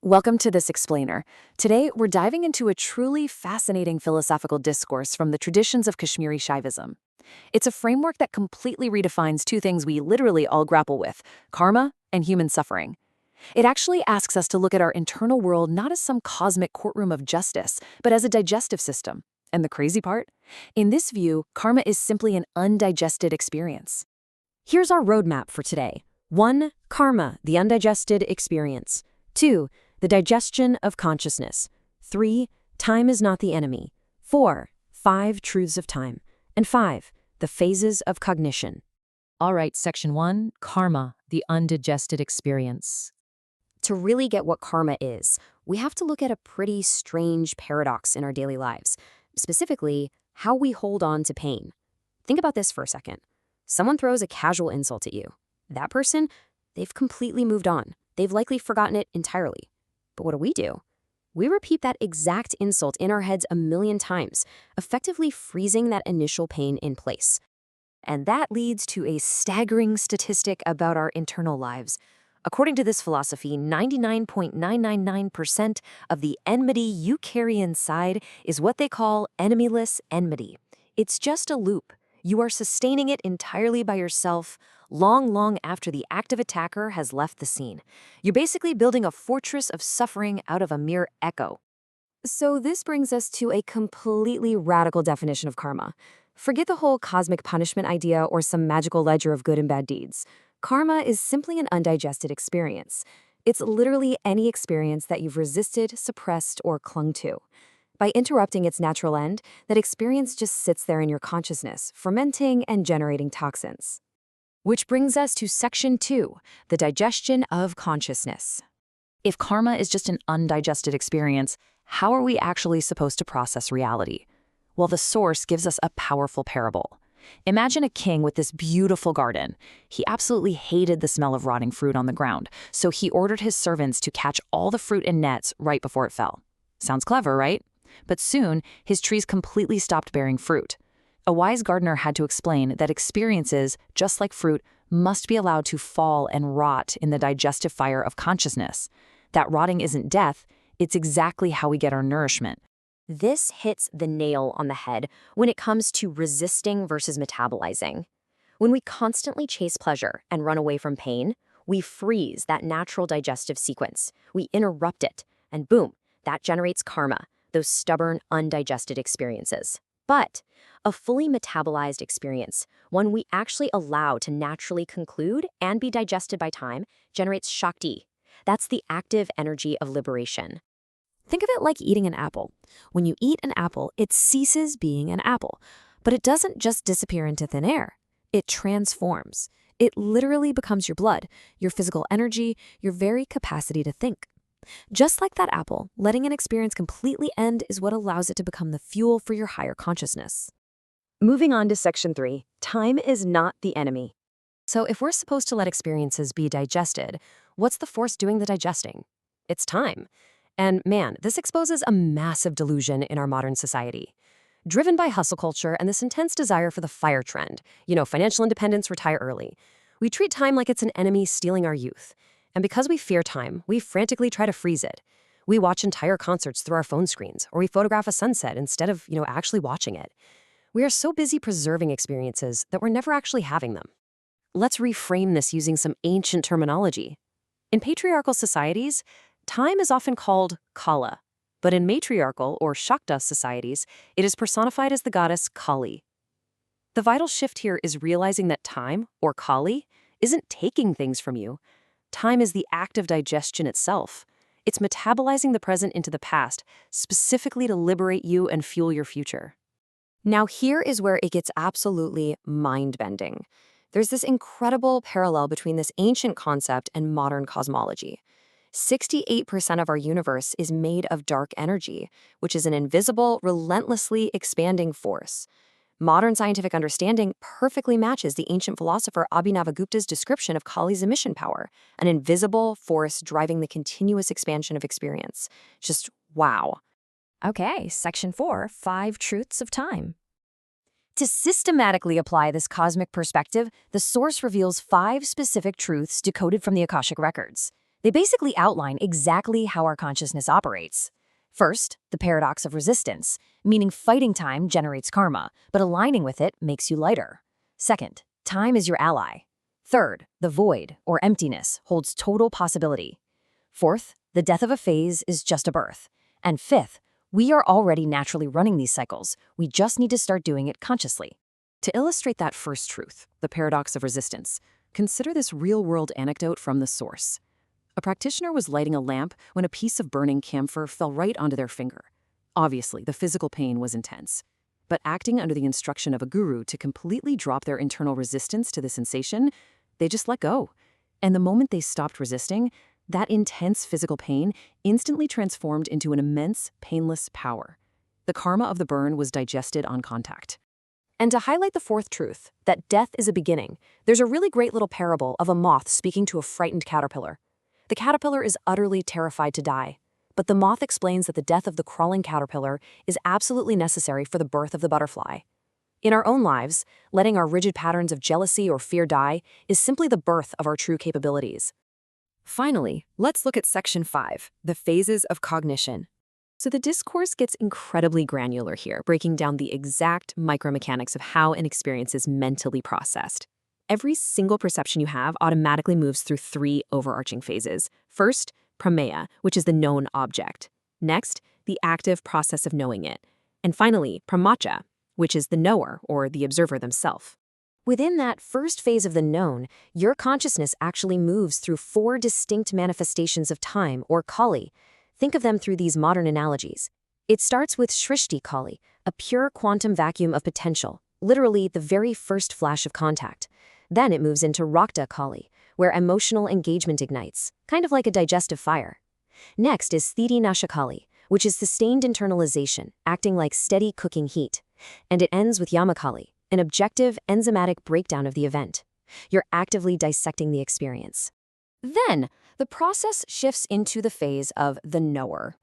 Welcome to this explainer. Today, we're diving into a truly fascinating philosophical discourse from the traditions of Kashmiri Shaivism. It's a framework that completely redefines two things we literally all grapple with: karma and human suffering. It actually asks us to look at our internal world not as some cosmic courtroom of justice, but as a digestive system. And the crazy part? In this view, karma is simply an undigested experience. Here's our roadmap for today. 1. Karma, the undigested experience. 2. The digestion of consciousness. 3. Time is not the enemy. 4. 5 truths of time. And 5. The phases of cognition. All right, Section 1, Karma, the undigested experience. To really get what karma is, we have to look at a pretty strange paradox in our daily lives, specifically how we hold on to pain. Think about this for a second. Someone throws a casual insult at you. That person, they've completely moved on. They've likely forgotten it entirely. But what do? We repeat that exact insult in our heads a million times, effectively freezing that initial pain in place. And that leads to a staggering statistic about our internal lives. According to this philosophy, 99.999% of the enmity you carry inside is what they call enemyless enmity. It's just a loop. You are sustaining it entirely by yourself, long after the active attacker has left the scene. You're basically building a fortress of suffering out of a mere echo. So this brings us to a completely radical definition of karma. Forget the whole cosmic punishment idea or some magical ledger of good and bad deeds. Karma is simply an undigested experience. It's literally any experience that you've resisted, suppressed, or clung to. By interrupting its natural end, that experience just sits there in your consciousness, fermenting and generating toxins. Which brings us to Section 2, the digestion of consciousness. If karma is just an undigested experience, how are we actually supposed to process reality? Well, the source gives us a powerful parable. Imagine a king with this beautiful garden. He absolutely hated the smell of rotting fruit on the ground, so he ordered his servants to catch all the fruit in nets right before it fell. Sounds clever, right? But soon, his trees completely stopped bearing fruit. A wise gardener had to explain that experiences, just like fruit, must be allowed to fall and rot in the digestive fire of consciousness. That rotting isn't death, it's exactly how we get our nourishment. This hits the nail on the head when it comes to resisting versus metabolizing. When we constantly chase pleasure and run away from pain, we freeze that natural digestive sequence. We interrupt it, and boom, that generates karma, those stubborn, undigested experiences. But a fully metabolized experience, one we actually allow to naturally conclude and be digested by time, generates shakti. That's the active energy of liberation. Think of it like eating an apple. When you eat an apple, it ceases being an apple. But it doesn't just disappear into thin air. It transforms. It literally becomes your blood, your physical energy, your very capacity to think. Just like that apple, letting an experience completely end is what allows it to become the fuel for your higher consciousness. Moving on to Section 3, time is not the enemy. So if we're supposed to let experiences be digested, what's the force doing the digesting? It's time. And man, this exposes a massive delusion in our modern society. Driven by hustle culture and this intense desire for the FIRE trend, financial independence, retire early, we treat time like it's an enemy stealing our youth. And because we fear time, we frantically try to freeze it. We watch entire concerts through our phone screens, or we photograph a sunset instead of, actually watching it. We are so busy preserving experiences that we're never actually having them. Let's reframe this using some ancient terminology. In patriarchal societies, time is often called Kala, but in matriarchal or Shakta societies, it is personified as the goddess Kali. The vital shift here is realizing that time, or Kali, isn't taking things from you. Time is the act of digestion itself. It's metabolizing the present into the past, specifically to liberate you and fuel your future. Now here is where it gets absolutely mind-bending. There's this incredible parallel between this ancient concept and modern cosmology. 68% of our universe is made of dark energy, which is an invisible, relentlessly expanding force. Modern scientific understanding perfectly matches the ancient philosopher Abhinavagupta's description of Kali's emission power, an invisible force driving the continuous expansion of experience. Just wow. Okay, Section 4, 5 truths of time. To systematically apply this cosmic perspective, the source reveals 5 specific truths decoded from the Akashic records. They basically outline exactly how our consciousness operates. First, the paradox of resistance, meaning fighting time generates karma, but aligning with it makes you lighter. Second, time is your ally. Third, the void, or emptiness, holds total possibility. Fourth, the death of a phase is just a birth. And fifth, we are already naturally running these cycles. We just need to start doing it consciously. To illustrate that first truth, the paradox of resistance, consider this real-world anecdote from the source. A practitioner was lighting a lamp when a piece of burning camphor fell right onto their finger. Obviously, the physical pain was intense. But acting under the instruction of a guru to completely drop their internal resistance to the sensation, they just let go. And the moment they stopped resisting, that intense physical pain instantly transformed into an immense, painless power. The karma of the burn was digested on contact. And to highlight the fourth truth, that death is a beginning, there's a really great little parable of a moth speaking to a frightened caterpillar. The caterpillar is utterly terrified to die, but the moth explains that the death of the crawling caterpillar is absolutely necessary for the birth of the butterfly. In our own lives, letting our rigid patterns of jealousy or fear die is simply the birth of our true capabilities. Finally, let's look at Section 5, the phases of cognition. So the discourse gets incredibly granular here, breaking down the exact micromechanics of how an experience is mentally processed. Every single perception you have automatically moves through three overarching phases. First, prameya, which is the known object. Next, the active process of knowing it. And finally, pramacha, which is the knower or the observer themselves. Within that first phase of the known, your consciousness actually moves through four distinct manifestations of time, or kali. Think of them through these modern analogies. It starts with Shrishti Kali, a pure quantum vacuum of potential, literally the very first flash of contact. Then it moves into Rakta Kali, where emotional engagement ignites, kind of like a digestive fire. Next is Sthiti Nasha Kali, which is sustained internalization, acting like steady cooking heat. And it ends with Yama Kali, an objective, enzymatic breakdown of the event. You're actively dissecting the experience. Then, the process shifts into the phase of the knower.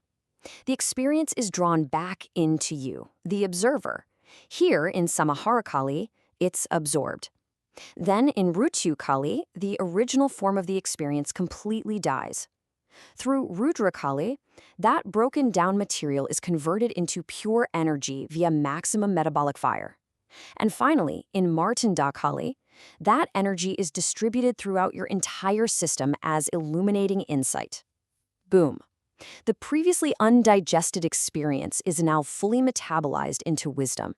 The experience is drawn back into you, the observer. Here, in Samahara Kali, it's absorbed. Then, in Rutu Kali, the original form of the experience completely dies. Through Rudra Kali, that broken down material is converted into pure energy via maximum metabolic fire. And finally, in Martanda Kali, that energy is distributed throughout your entire system as illuminating insight. Boom. The previously undigested experience is now fully metabolized into wisdom.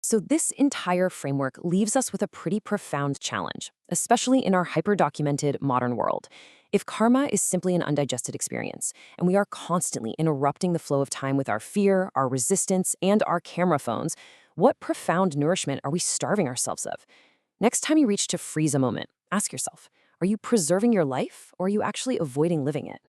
So this entire framework leaves us with a pretty profound challenge, especially in our hyper-documented modern world. If karma is simply an undigested experience, and we are constantly interrupting the flow of time with our fear, our resistance, and our camera phones, what profound nourishment are we starving ourselves of? Next time you reach to freeze a moment, ask yourself, are you preserving your life, or are you actually avoiding living it?